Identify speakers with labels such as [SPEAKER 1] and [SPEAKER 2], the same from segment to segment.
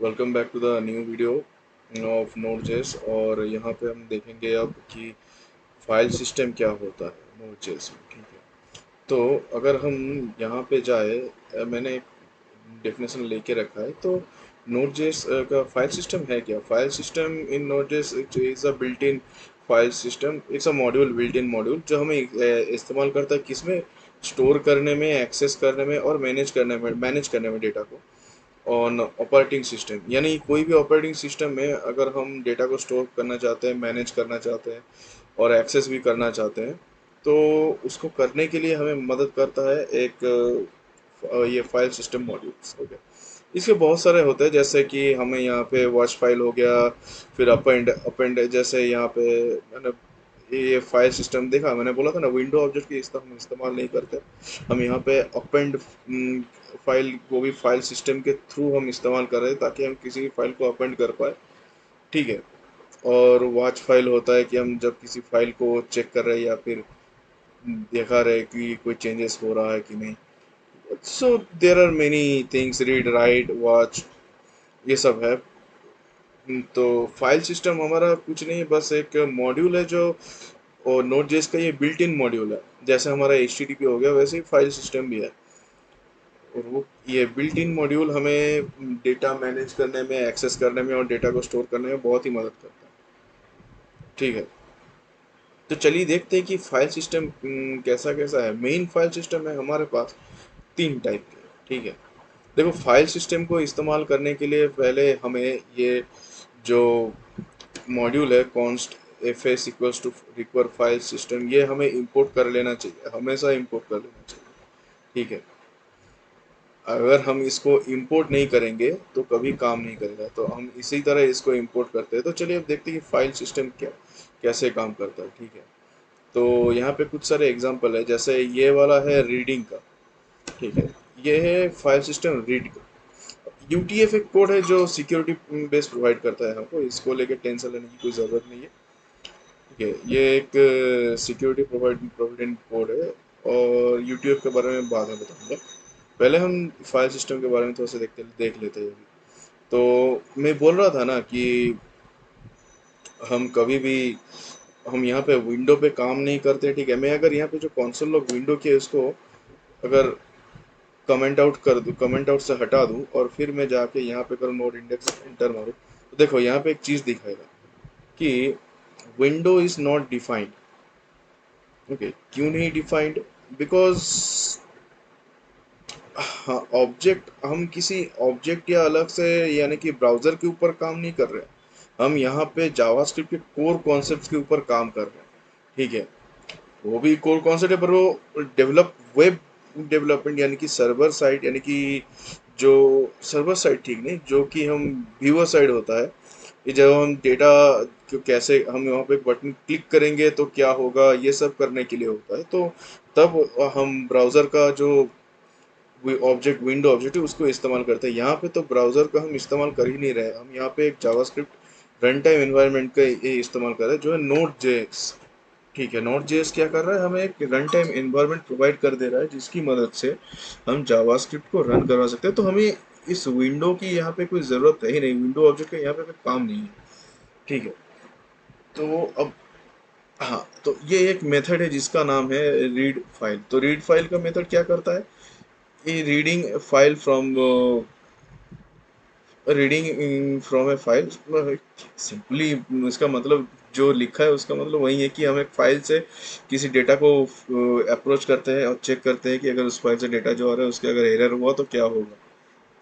[SPEAKER 1] Welcome back to the new video of Node.js। और यहाँ पे हम देखेंगे अब कि फाइल सिस्टम क्या होता है Node.js में। ठीक है, तो अगर हम यहाँ पे जाए, मैंने एक डेफिनेशन लेके रखा है। तो Node.js का फाइल सिस्टम है क्या? File system in Node.js is a built in file system, it's a module, built in module जो हमें इस्तेमाल करता है किसमें? स्टोर करने में, एक्सेस करने में और मैनेज करने में डेटा को ऑन ऑपरेटिंग सिस्टम। यानी कोई भी ऑपरेटिंग सिस्टम में अगर हम डेटा को स्टोर करना चाहते हैं, मैनेज करना चाहते हैं और एक्सेस भी करना चाहते हैं, तो उसको करने के लिए हमें मदद करता है एक ये फाइल सिस्टम मॉड्यूल्स हो गया। इसके बहुत सारे होते हैं, जैसे कि हमें यहाँ पे वॉच फाइल हो गया, फिर अपेंड जैसे यहाँ पे मैंने ये फाइल सिस्टम देखा, मैंने बोला था ना विंडो ऑब्जेक्ट की हम इस्तेमाल नहीं करते। हम यहाँ पे अपेंड फाइल को भी फाइल सिस्टम के थ्रू हम इस्तेमाल कर रहे हैं ताकि हम किसी भी फाइल को अपेंड कर पाए। ठीक है। और वॉच फाइल होता है कि हम जब किसी फाइल को चेक कर रहे हैं या फिर देखा रहे कि कोई चेंजेस हो रहा है कि नहीं। So there are many things, read write watch, ये सब है। तो फाइल सिस्टम हमारा कुछ नहीं, बस एक मॉड्यूल है जो, और नोट जेएस का ये बिल्ट इन मॉड्यूल है। जैसे हमारा एचटीटीपी हो गया वैसे ही फाइल सिस्टम भी है। और वो ये बिल्ट इन मॉड्यूल हमें डेटा मैनेज करने में, एक्सेस करने में और डेटा को स्टोर करने में बहुत ही मदद करता है। ठीक है, तो चलिए देखते हैं कि फाइल सिस्टम कैसा कैसा है। मेन फाइल सिस्टम है हमारे पास तीन टाइप के। ठीक है, देखो फाइल सिस्टम को इस्तेमाल करने के लिए पहले हमें ये जो मॉड्यूल है const F S equals to require file system, ये हमें इंपोर्ट कर लेना चाहिए, हमेशा इंपोर्ट कर लेना चाहिए। ठीक है, अगर हम इसको इंपोर्ट नहीं करेंगे तो कभी काम नहीं करेगा। तो हम इसी तरह इसको इंपोर्ट करते हैं। तो चलिए अब देखते हैं कि फाइल सिस्टम क्या कैसे काम करता है। ठीक है, तो यहाँ पे कुछ सारे एग्जांपल है, जैसे ये वाला है रीडिंग का। ठीक है, ये है फाइल सिस्टम रीड का। यूटीएफ एक कोड है जो सिक्योरिटी बेस प्रोवाइड करता है हमको, इसको लेके टेंशन लेने की कोई ज़रूरत नहीं है। ठीक है, ये एक सिक्योरिटी प्रोविडेंट कोड है। और यूटीएफ के बारे में बाद में बताऊंगा, पहले हम फाइल सिस्टम के बारे में थोड़ा सा देख लेते हैं अभी। तो मैं बोल रहा था ना कि हम कभी भी, हम यहाँ पे विंडो पे काम नहीं करते। ठीक है, मैं अगर यहाँ पे जो कॉन्सोल लॉग विंडो की है उसको अगर कमेंट आउट कर दूँ, कमेंट आउट से हटा दूँ और फिर मैं जाके यहाँ पे करूँ नोड इंडेक्स एंटर मारूँ, तो देखो यहाँ पे एक चीज़ दिखाएगा कि window is not defined. Okay, क्यों नहीं डिफाइंड? बिकॉज हाँ, ऑब्जेक्ट, हम किसी ऑब्जेक्ट या अलग से यानी कि ब्राउजर के ऊपर काम नहीं कर रहे हैं। हम यहाँ पे जावास्क्रिप्ट के कोर कॉन्सेप्ट्स के ऊपर काम कर रहे हैं। ठीक है, वो भी कोर कॉन्सेप्ट है, पर वो डेवलप वेब डेवलपमेंट यानी कि सर्वर साइड, यानी कि जो सर्वर साइड, ठीक नहीं, जो कि हम व्यूअर साइड होता है। ये जब हम डेटा को कैसे हम वहाँ पे एक बटन क्लिक करेंगे तो क्या होगा, ये सब करने के लिए होता है। तो तब हम ब्राउज़र का जो ऑब्जेक्ट, विंडो ऑब्जेक्ट है, उसको इस्तेमाल करते हैं। यहाँ पे तो ब्राउज़र का हम इस्तेमाल कर ही नहीं रहे, हम यहाँ पे एक जावास्क्रिप्ट रन टाइम एनवायरनमेंट का ये इस्तेमाल कर रहे हैं जो है नोड जेएक्स। ठीक है, नोड जेएस क्या कर रहा है, हमें एक रन टाइम एनवायरनमेंट प्रोवाइड कर दे रहा है जिसकी मदद से हम जावास्क्रिप्ट को रन करवा सकते हैं। तो हमें इस विंडो की यहाँ पे कोई ज़रूरत है ही नहीं, विंडो ऑब्जेक्ट का यहाँ पे कोई काम नहीं है। ठीक है, तो अब हाँ, तो ये एक मेथड है जिसका नाम है रीड फाइल। तो रीड फाइल का मेथड क्या करता है, ये reading from A file. Simply इसका मतलब जो लिखा है उसका मतलब वही है कि हम एक फाइल से किसी डेटा को अप्रोच करते हैं और चेक करते हैं कि अगर उस फाइल से डेटा जो आ रहा है उसके अगर एरर हुआ तो क्या होगा,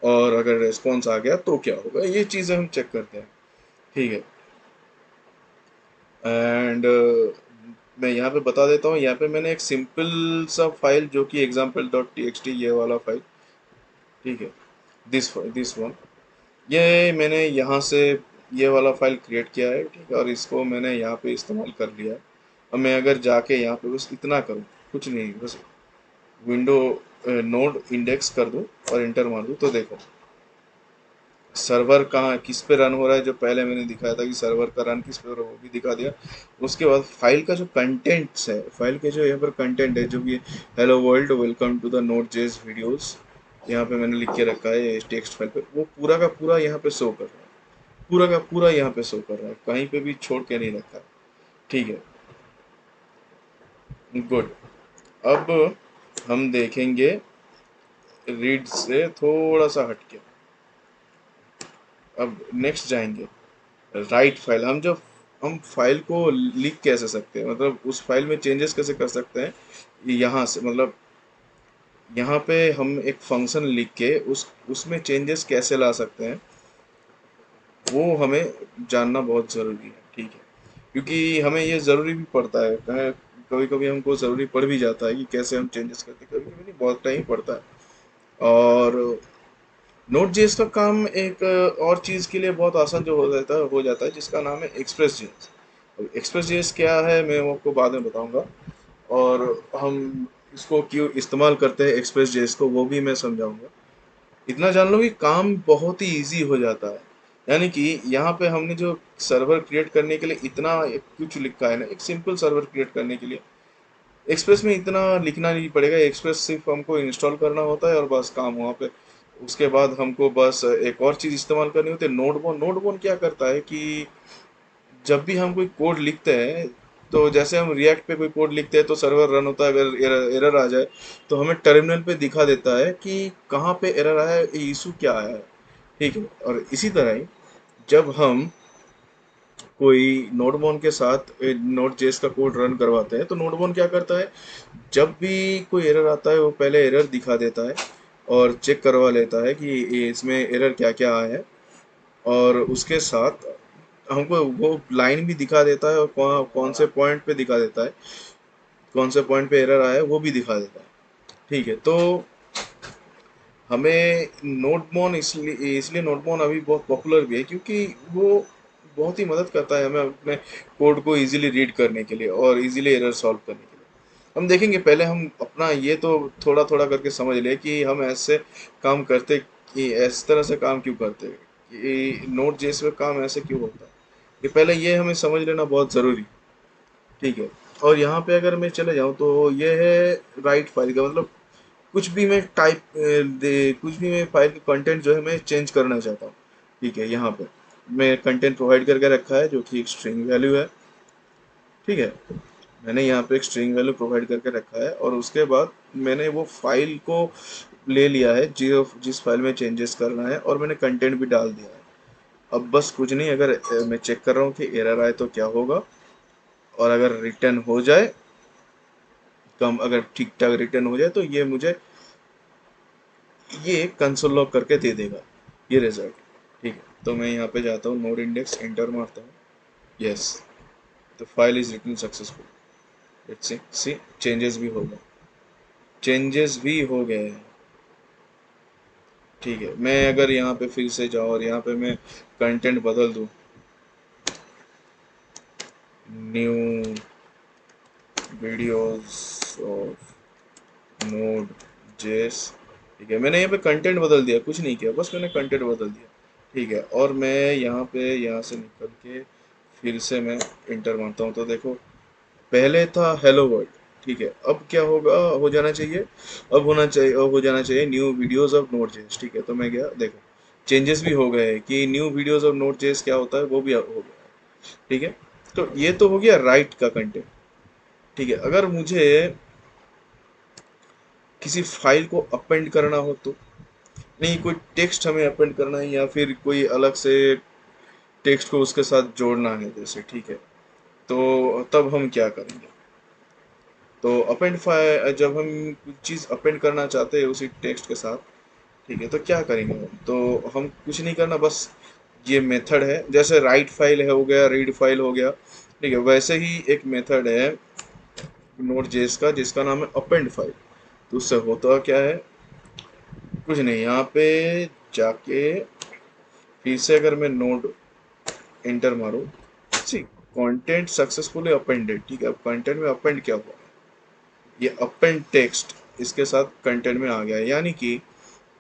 [SPEAKER 1] और अगर रेस्पॉन्स आ गया तो क्या होगा, ये चीज़ें हम चेक करते हैं। ठीक है, एंड मैं यहाँ पे बता देता हूँ, यहाँ पे मैंने एक सिंपल सा फाइल जो कि example dot T X T, ये वाला फाइल। ठीक है, दिस दिस वन, ये मैंने यहाँ से ये वाला फाइल क्रिएट किया है। ठीक है, और इसको मैंने यहाँ पे इस्तेमाल कर लिया है। अब मैं अगर जाके यहाँ पे बस इतना करूँ, कुछ नहीं, बस विंडो नोड इंडेक्स कर दूँ और इंटर मार दूँ, तो देखो सर्वर कहाँ किस पे रन हो रहा है, जो पहले मैंने दिखाया था कि सर्वर का रन किस पे हो रहा है वो भी दिखा दिया। उसके बाद फाइल का जो कंटेंट्स है, फाइल के जो यहाँ पर कंटेंट है जो कि hello world welcome to the node JS videos, यहाँ पे मैंने लिख के रखा है टेक्स्ट फाइल पे, वो पूरा का पूरा यहाँ पे शो कर रहा है, पूरा का पूरा यहाँ पे शो कर रहा है, कहीं पे भी छोड़ के नहीं रखा है। ठीक है, गुड। अब हम देखेंगे रीड से थोड़ा सा हटके, अब नेक्स्ट जाएंगे राइट फाइल। हम फाइल को लिख कैसे सकते हैं, मतलब उस फाइल में चेंजेस कैसे कर सकते हैं, यहाँ से मतलब यहाँ पे हम एक फंक्शन लिख के उसमें चेंजेस कैसे ला सकते हैं, वो हमें जानना बहुत ज़रूरी है। ठीक है, क्योंकि हमें ये ज़रूरी भी पड़ता है, कभी कभी हमको ज़रूरी पड़ भी जाता है कि कैसे हम चेंजेस करते हैं, कभी कभी नहीं, बहुत टाइम पड़ता है। और नोट जेएस का काम एक और चीज़ के लिए बहुत आसान जो हो जाता है जिसका नाम है एक्सप्रेस जेएस। अब एक्सप्रेस जेएस क्या है मैं वो आपको बाद में बताऊंगा, और हम इसको क्यों इस्तेमाल करते हैं एक्सप्रेस जेएस को वो भी मैं समझाऊंगा। इतना जान लो कि काम बहुत ही इजी हो जाता है। यानी कि यहाँ पे हमने जो सर्वर क्रिएट करने के लिए इतना कुछ लिखा है ना, एक सिंपल सर्वर क्रिएट करने के लिए एक्सप्रेस में इतना लिखना नहीं पड़ेगा। एक्सप्रेस सिर्फ हमको इंस्टॉल करना होता है और बस काम वहाँ पे। उसके बाद हमको बस एक और चीज़ इस्तेमाल करनी होती है, नोटबोन। नोटबोन क्या करता है कि जब भी हम कोई कोड लिखते हैं, तो जैसे हम रिएक्ट पे कोई कोड लिखते हैं तो सर्वर रन होता है, अगर एरर आ जाए तो हमें टर्मिनल पे दिखा देता है कि कहाँ पे एरर आया है, इशू क्या आया है। ठीक है, और इसी तरह ही जब हम कोई नोटबोन के साथ नोट जेएस का कोड रन करवाते हैं तो नोटबोन क्या करता है, जब भी कोई एरर आता है वो पहले एरर दिखा देता है और चेक करवा लेता है कि इसमें एरर क्या क्या आया है, और उसके साथ हमको वो लाइन भी दिखा देता है और कौन कौन से पॉइंट पे दिखा देता है, कौन से पॉइंट पे एरर आया है वो भी दिखा देता है। ठीक है, तो हमें नोटबोन इसलिए इसलिए नोटबोन अभी बहुत पॉपुलर भी है क्योंकि वो बहुत ही मदद करता है हमें अपने कोड को इजीली रीड करने के लिए और इजीली एरर सॉल्व करने के लिए। हम देखेंगे, पहले हम अपना ये तो थोड़ा थोड़ा करके समझ ले कि हम ऐसे काम करते, कि इस तरह से काम क्यों करते हैं, कि नोट जेएस में काम ऐसे क्यों होता है, ये पहले ये हमें समझ लेना बहुत ज़रूरी। ठीक है, और यहाँ पे अगर मैं चले जाऊँ तो ये है राइट फाइल का मतलब कुछ भी मैं कुछ भी मैं फाइल का कंटेंट जो है मैं चेंज करना चाहता हूँ। ठीक है, यहाँ पे मैं कंटेंट प्रोवाइड करके रखा है जो कि एक स्ट्रिंग वैल्यू है। ठीक है, मैंने यहाँ पे एक स्ट्रिंग वैल्यू प्रोवाइड करके रखा है और उसके बाद मैंने वो फाइल को ले लिया है जो जिस फाइल में चेंजेस करना है, और मैंने कंटेंट भी डाल दिया है। अब बस कुछ नहीं, अगर मैं चेक कर रहा हूँ कि एरर आए तो क्या होगा, और अगर रिटर्न हो जाए, कम अगर ठीक ठाक रिटर्न हो जाए तो ये कंसोल लॉग करके दे देगा ये रिजल्ट। ठीक है, तो मैं यहाँ पे जाता हूँ, नोड इंडेक्स एंटर मारता हूँ। Yes, the file is written successful. Let's see, changes भी हो गए, चेंजेस भी हो गए हैं। ठीक है, मैं अगर यहाँ पे फिर से जाऊँ और यहाँ पे मैं कंटेंट बदल दूँ, new videos of node JS. ठीक है, मैंने यहाँ पे कंटेंट बदल दिया, कुछ नहीं किया, बस मैंने कंटेंट बदल दिया। ठीक है, और मैं यहाँ पे यहाँ से निकल के फिर से मैं इंटर मारता हूँ तो देखो पहले था हेलो वर्ल्ड। ठीक है, अब क्या होगा, हो जाना चाहिए, अब हो जाना चाहिए new videos of node JS. ठीक है, तो मैं गया, देखो चेंजेस भी हो गए कि new videos of node JS क्या होता है वो भी हो गया। ठीक है, तो ये तो हो गया राइट का कंटेंट। ठीक है, अगर मुझे किसी फाइल को अपेंड करना हो तो, नहीं कोई टेक्स्ट हमें अपेंड करना है या फिर कोई अलग से टेक्स्ट को उसके साथ जोड़ना है जैसे, ठीक है, तो तब हम क्या करेंगे, तो अपेंड फाइल जब हम कुछ चीज़ अपेंड करना चाहते हैं उसी टेक्स्ट के साथ, ठीक है, तो क्या करेंगे हम, तो हम कुछ नहीं करना, बस ये मेथड है, जैसे राइट फाइल है हो गया, रीड फाइल हो गया। ठीक है, वैसे ही एक मेथड है नोड जेएस का जिसका नाम है अपेंड फाइल। तो उससे होता क्या है, कुछ नहीं, यहाँ पे जाके फिर से अगर मैं नोड एंटर मारूँ, सी कंटेंट सक्सेसफुली अपेंडेड। ठीक है, अब कंटेंट में अपेंड क्या हुआ, ये अपेंड टेक्स्ट इसके साथ कंटेंट में आ गया है, यानी कि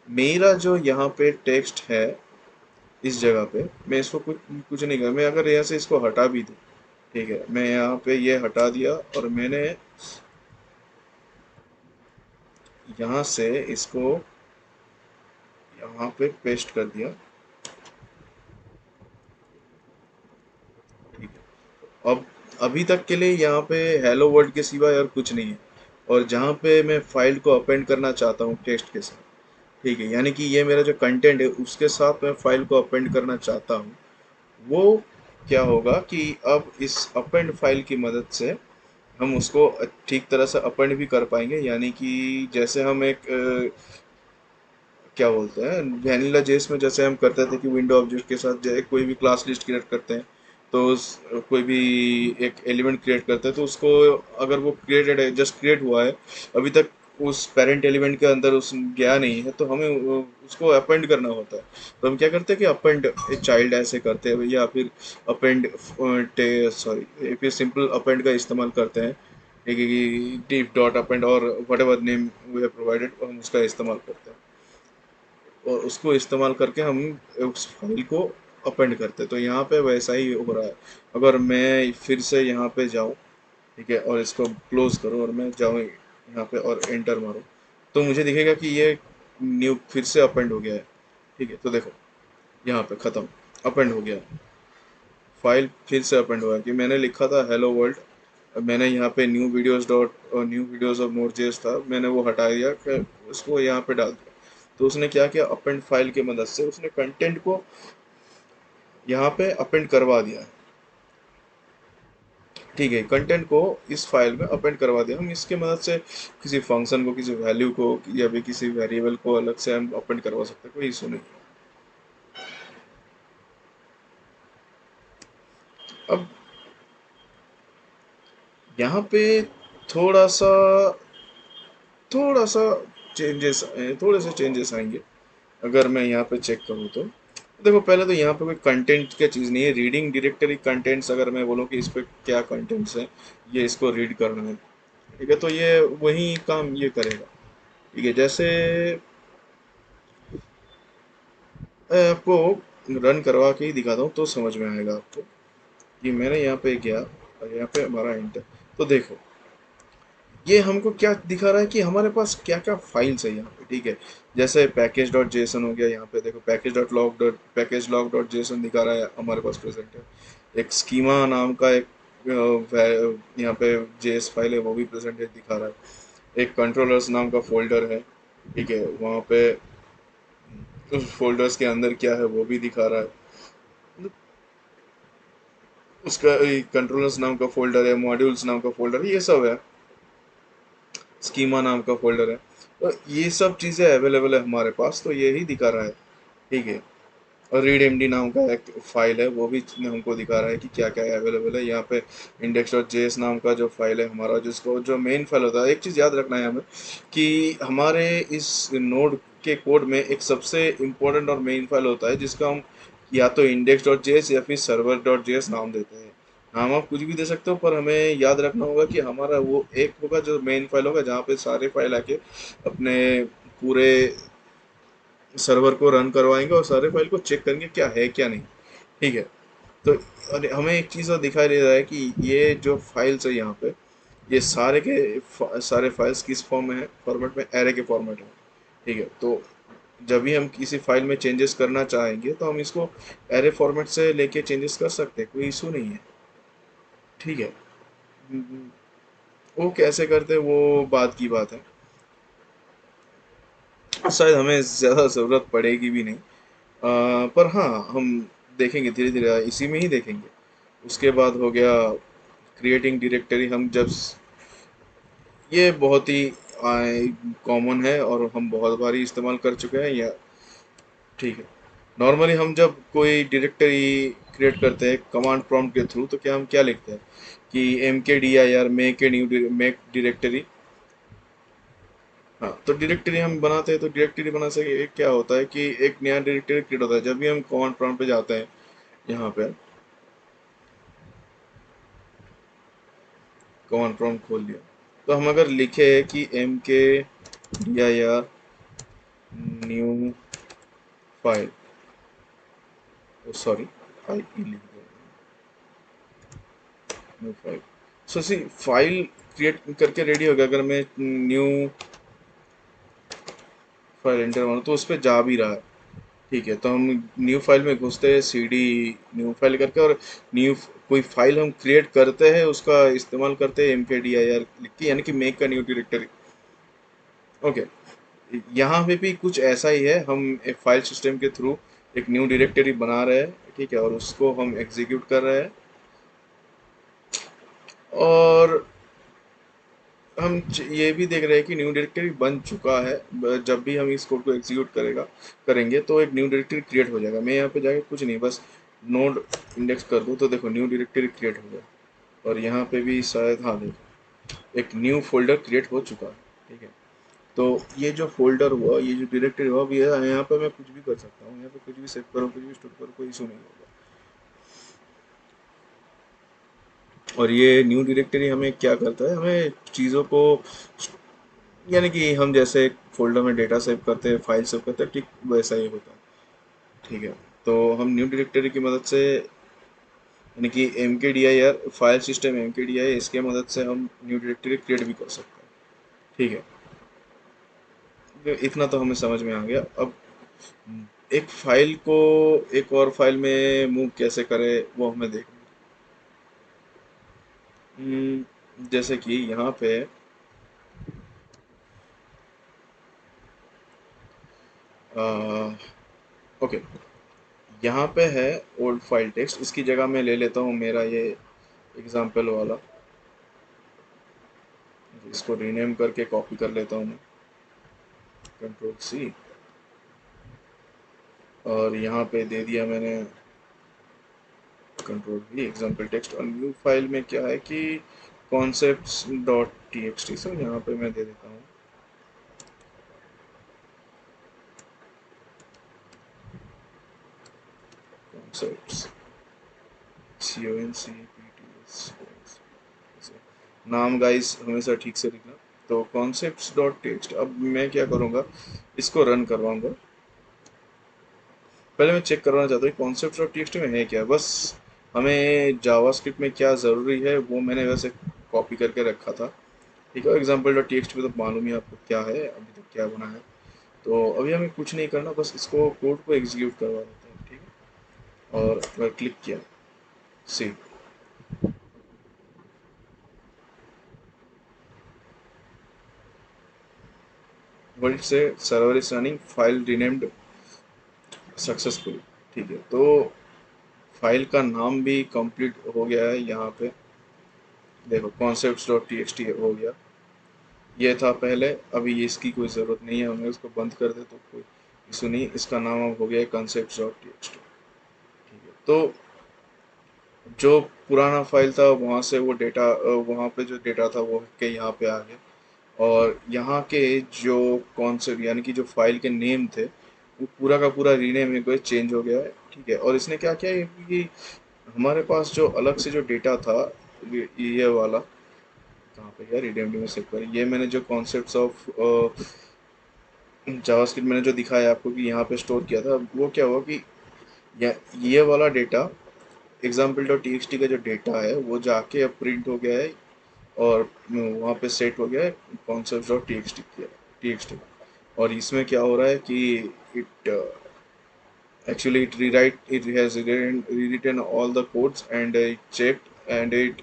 [SPEAKER 1] मेरा जो यहाँ पे टेक्स्ट है इस जगह पे मैं इसको कुछ कुछ नहीं कर, मैं अगर यहाँ से इसको हटा भी दूँ, ठीक है, मैं यहाँ पे ये हटा दिया और मैंने यहाँ से इसको यहाँ पे पेस्ट कर दिया। ठीक है, अब अभी तक के लिए यहाँ पे हेलो वर्ल्ड के सिवा और कुछ नहीं है। और जहाँ पे मैं फाइल को अपेंड करना चाहता हूँ टेक्स्ट के साथ, ठीक है, यानी कि ये मेरा जो कंटेंट है उसके साथ मैं फाइल को अपेंड करना चाहता हूँ, वो क्या होगा कि अब इस अपेंड फाइल की मदद से हम उसको ठीक तरह से अपेंड भी कर पाएंगे। यानी कि जैसे हम एक क्या बोलते हैं वैनिला जेस में जैसे हम करते थे कि विंडो ऑब्जेक्ट के साथ जो है कोई भी क्लास लिस्ट क्रिएट करते हैं, तो कोई भी एक एलिमेंट क्रिएट करते हैं तो उसको अगर वो क्रिएटेड है, जस्ट क्रिएट हुआ है, अभी तक उस पेरेंट एलिमेंट के अंदर उस गया नहीं है, तो हमें उसको अपेंड करना होता है। तो हम क्या करते हैं कि अपेंड ए चाइल्ड ऐसे करते हैं, या फिर अपेंड सॉरी फिर सिंपल अपेंड का इस्तेमाल करते हैं, डिफ डॉट अपेंड और whatever name we have provided हम उसका इस्तेमाल करते हैं, और उसको इस्तेमाल करके हम उस फाइल को अपेंड करते हैं। तो यहाँ पे वैसा ही हो रहा है। अगर मैं फिर से यहाँ पे जाऊँ, ठीक है, और इसको क्लोज करूँ और मैं जाऊँ यहाँ पे और एंटर मारूँ, तो मुझे दिखेगा कि ये न्यू फिर से अपेंड हो गया है। ठीक है, तो देखो यहाँ पे ख़त्म, अपेंड हो गया है, फाइल फिर से अपेंड हुआ है कि मैंने लिखा था हेलो वर्ल्ड, मैंने यहाँ पे new videos of node JS था, मैंने वो हटा दिया, फिर उसको यहाँ पे डाल दिया। तो उसने क्या किया, अपेंड फाइल की मदद से उसने कंटेंट को यहाँ पे अपेंड करवा दिया है। ठीक है, कंटेंट को इस फाइल में अपेंड करवा दिया। हम इसके मदद से किसी फंक्शन को, किसी वैल्यू को, या भी किसी वेरिएबल को अलग से हम अपेंड करवा सकते हैं, कोई इशू नहीं है। अब यहाँ पे थोड़ा सा थोड़ा सा थोड़े से चेंजेस आएंगे। अगर मैं यहाँ पे चेक करूँ तो देखो, पहले तो यहाँ पे कोई कंटेंट की चीज़ नहीं है। रीडिंग डायरेक्टरी कंटेंट्स, अगर मैं बोलूँ कि इस पे क्या कंटेंट्स हैं, ये इसको रीड करना है, ठीक है, तो ये वही काम ये करेगा। ठीक है, जैसे मैं आपको रन करवा के ही दिखाता हूँ तो समझ में आएगा आपको कि मैंने यहाँ पे गया और यहाँ पे हमारा इंटर, तो देखो ये हमको क्या दिखा रहा है कि हमारे पास क्या क्या फाइल्स है यहाँ पे। ठीक है, जैसे पैकेज डॉट जेसन हो गया, यहाँ पे देखो पैकेज लॉग डॉट जेसन दिखा रहा है हमारे पास प्रेजेंट है। एक स्कीमा नाम का एक यहाँ पे जेएस फाइल है, वो भी प्रेजेंट है, दिखा रहा है। एक कंट्रोलर्स नाम का फोल्डर है, ठीक है, वहाँ पे उस फोल्डर्स के अंदर क्या है वो भी दिखा रहा है। मतलब उसका कंट्रोलर्स नाम का फोल्डर है, मॉड्यूल्स नाम का फोल्डर है, ये सब है, स्कीमा नाम का फोल्डर है। तो ये सब चीज़ें अवेलेबल है हमारे पास, तो यही दिखा रहा है। ठीक है, और रीड एमडी नाम का एक फाइल है, वो भी हमको दिखा रहा है कि क्या क्या अवेलेबल है यहाँ पे। इंडेक्स डॉट जेएस नाम का जो फाइल है हमारा, जिसको जो मेन फाइल होता है, एक चीज़ याद रखना है हमें कि हमारे इस नोड के कोड में एक सबसे इम्पोर्टेंट और मेन फाइल होता है जिसका हम या तो इंडेक्स डॉट जेएस या फिर सर्वर डॉट जेएस नाम देते हैं। नाम आप कुछ भी दे सकते हो, पर हमें याद रखना होगा कि हमारा वो एक होगा जो मेन फाइल होगा, जहाँ पे सारे फाइल आके अपने पूरे सर्वर को रन करवाएंगे और सारे फाइल को चेक करेंगे क्या है क्या नहीं। ठीक है, तो और हमें एक चीज़ और दिखाई दे रहा है कि ये जो फाइल्स है यहाँ पे, ये सारे के सारे फाइल्स किस फॉर्म में है, फॉर्मेट में, एरे के फॉर्मेट में। ठीक है, तो जब भी हम किसी फाइल में चेंजेस करना चाहेंगे तो हम इसको एरे फॉर्मेट से लेके चेंजेस कर सकते हैं, कोई इशू नहीं है। ठीक है, वो कैसे करते हैं वो बात की बात है, शायद हमें ज़्यादा ज़रूरत पड़ेगी भी नहीं। पर हाँ, हम देखेंगे धीरे धीरे, इसी में ही देखेंगे। उसके बाद हो गया क्रिएटिंग डायरेक्टरी। हम जब ये बहुत ही कॉमन है और हम बहुत बार ही इस्तेमाल कर चुके हैं या, ठीक है, नॉर्मली हम जब कोई डायरेक्टरी क्रिएट करते हैं कमांड प्रॉम्प्ट के थ्रू, तो क्या हम क्या लिखते हैं कि M K D I are make directory. हाँ, तो डायरेक्टरी हम बनाते हैं, तो डायरेक्टरी बना सके क्या होता है कि एक नया डायरेक्टरी क्रिएट होता है जब भी हम कमांड प्रॉम्प्ट पे जाते हैं। यहाँ पे कमांड प्रॉम्प्ट खोल लिया, तो हम अगर लिखे कि M K D I R new file, sorry I E लिख दिया, new file. So see file create करके रेडी हो गया। अगर मैं न्यू फाइल एंटर मारूँ तो उस पर जा भी रहा है। ठीक है, तो हम न्यू फाइल में घुसते हैं, सीडी न्यू फाइल करके, और न्यू कोई फाइल हम क्रिएट करते हैं, उसका इस्तेमाल करते हैं mkdir लिख के, यानी कि मेक का न्यू डायरेक्टरी। ओके, यहाँ पे भी कुछ ऐसा ही है, हम एक फाइल सिस्टम के थ्रू एक न्यू डायरेक्टरी बना रहे हैं, ठीक है, और उसको हम एग्जीक्यूट कर रहे हैं, और हम ये भी देख रहे हैं कि न्यू डायरेक्टरी बन चुका है। जब भी हम इस कोड को एग्जीक्यूट करेंगे तो एक न्यू डायरेक्टरी क्रिएट हो जाएगा। मैं यहाँ पे जाके कुछ नहीं, बस नोड इंडेक्स कर दूँ तो देखो न्यू डायरेक्टरी क्रिएट हो गया, और यहाँ पे भी शायद, हाँ देखो एक न्यू फोल्डर क्रिएट हो चुका है, ठीक है। तो ये जो फोल्डर हुआ, ये जो डायरेक्टरी हुआ, भी है यहाँ पे, मैं कुछ भी कर सकता हूँ, यहाँ पे कुछ भी सेव करो, कुछ भी स्टोर करो, कोई इशू नहीं होगा। और ये न्यू डायरेक्टरी हमें क्या करता है, हमें चीज़ों को, यानी कि हम जैसे एक फोल्डर में डेटा सेव करते हैं, फाइल सेव करते हैं, ठीक वैसा ही होता है, ठीक है। तो हम न्यू डायरेक्टरी की मदद से, यानी कि M K D I R file system, M K D I, इसके मदद से हम न्यू डायरेक्टरी क्रिएट भी कर सकते हैं, ठीक है। तो इतना तो हमें समझ में आ गया। अब एक फाइल को एक और फाइल में मूव कैसे करें, वो हमें देखना है। जैसे कि यहाँ पे, ओके, यहाँ पे है ओल्ड फाइल टेक्स्ट, इसकी जगह मैं ले लेता हूँ मेरा ये एग्जाम्पल वाला, इसको रीनेम करके कॉपी कर लेता हूँ मैं, कंट्रोल सी, और यहाँ पे दे दिया मैंने कंट्रोल वी, एग्जाम्पल टेक्स्ट। और न्यू फाइल में क्या है कि concepts dot T X T, so यहाँ पे मैं दे देता हूँ concepts, C O N C P T S, नाम गाइस हमेशा ठीक से लिखना। तो कॉन्सेप्ट्स डॉट टेक्स्ट, अब मैं क्या करूँगा, इसको रन करवाऊंगा। पहले मैं चेक करवाना चाहता हूँ कॉन्सेप्ट डॉट टीएक्सटी में है क्या, बस हमें जावास्क्रिप्ट में क्या ज़रूरी है वो मैंने वैसे कॉपी करके रखा था, ठीक है। एग्जाम्पल डॉट टीएक्सटी में तो मालूम ही आपको क्या है, अभी तक क्या बना है। तो अभी हमें कुछ नहीं करना, बस इसको कोड को एग्जीक्यूट करवा देते हैं, ठीक है। और अगर क्लिक किया, सी, वर्ल्ड से server is running, file renamed successfully, ठीक है। तो फाइल का नाम भी कंप्लीट हो गया है, यहाँ पे देखो concept dot T X T हो गया, ये था पहले, अभी ये इसकी कोई ज़रूरत नहीं है, हमें उसको बंद कर दे तो कोई इशू नहीं। इसका नाम अब हो गया concepts डॉट टीएक्सटी, ठीक है। तो जो पुराना फाइल था वहाँ से वो डेटा, वहाँ पे जो डेटा था वो के यहाँ पे आ गया, और यहाँ के जो कॉन्सेप्ट, यानी कि जो फाइल के नेम थे, वो पूरा का पूरा रीनेम है, कोई चेंज हो गया है, ठीक है। और इसने क्या किया है कि हमारे पास जो अलग से जो डेटा था, ये वाला कहाँ पे गया, रिडेम्ड में सेव कर, ये मैंने जो कॉन्सेप्ट्स ऑफ जावास्क्रिप्ट मैंने जो दिखाया आपको कि यहाँ पे स्टोर किया था, वो क्या हुआ कि ये वाला data, example dot T X T का जो डेटा है वो जाके अब प्रिंट हो गया है, और वहाँ पे सेट हो गया है concept dot T X T. और इसमें क्या हो रहा है कि it actually it has rewritten all the codes, and it checked, and it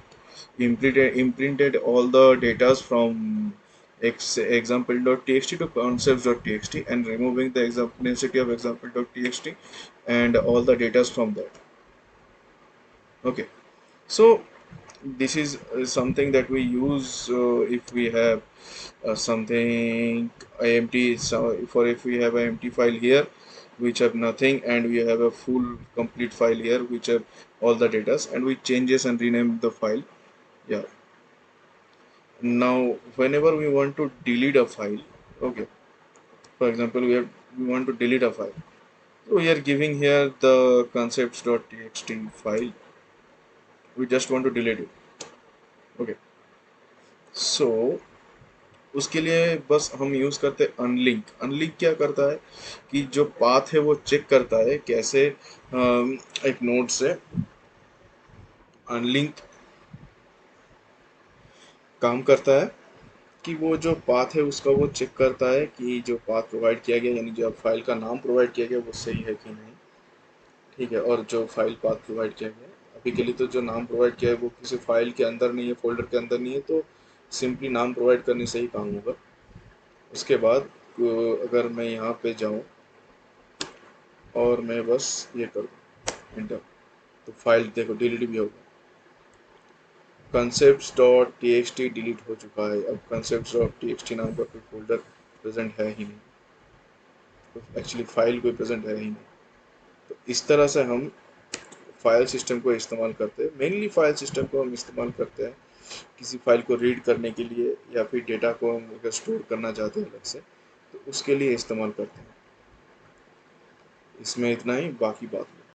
[SPEAKER 1] imprinted all the data from example.txt to concepts.txt, and removing the density of example.txt and all the data from that. Okay, so this is something that we use if we have something empty, so for if we have an empty file here which have nothing, and we have a full complete file here which have all the data, and we changes and rename the file. Yeah, now whenever we want to delete a file, okay, for example we want to delete a file, so we are giving here the concepts.txt file, we just want to delete it, okay। सो उसके लिए बस हम use करते हैं unlink. Unlink क्या करता है कि जो पाथ है वो चेक करता है कैसे, एक नोड से अनलिंक काम करता है, कि वो जो पाथ है उसका वो चेक करता है कि जो पाथ प्रोवाइड किया गया, यानी जो फाइल का नाम प्रोवाइड किया गया वो सही है कि नहीं। ठीक है, और जो फाइल पाथ प्रोवाइड किया गया है, अभी के लिए तो जो नाम प्रोवाइड किया है वो किसी फाइल के अंदर नहीं है, फोल्डर के अंदर नहीं है, तो सिंपली नाम प्रोवाइड करने से ही काम होगा। उसके बाद अगर मैं यहाँ पे जाऊँ और मैं बस ये कर दूँ इंटर, तो फाइल देखो डिलीट भी होगा। concepts dot T X T delete हो चुका है। अब concepts dot T X T नाम का कोई फोल्डर प्रेजेंट है ही नहीं, तो एक्चुअली फाइल कोई प्रेजेंट है ही नहीं। तो इस तरह से हम फाइल सिस्टम को इस्तेमाल करते हैं। मेनली फाइल सिस्टम को हम इस्तेमाल करते हैं किसी फाइल को रीड करने के लिए, या फिर डेटा को हम अगर स्टोर करना चाहते हैं अलग से, तो उसके लिए इस्तेमाल करते हैं। इसमें इतना ही, बाकी बात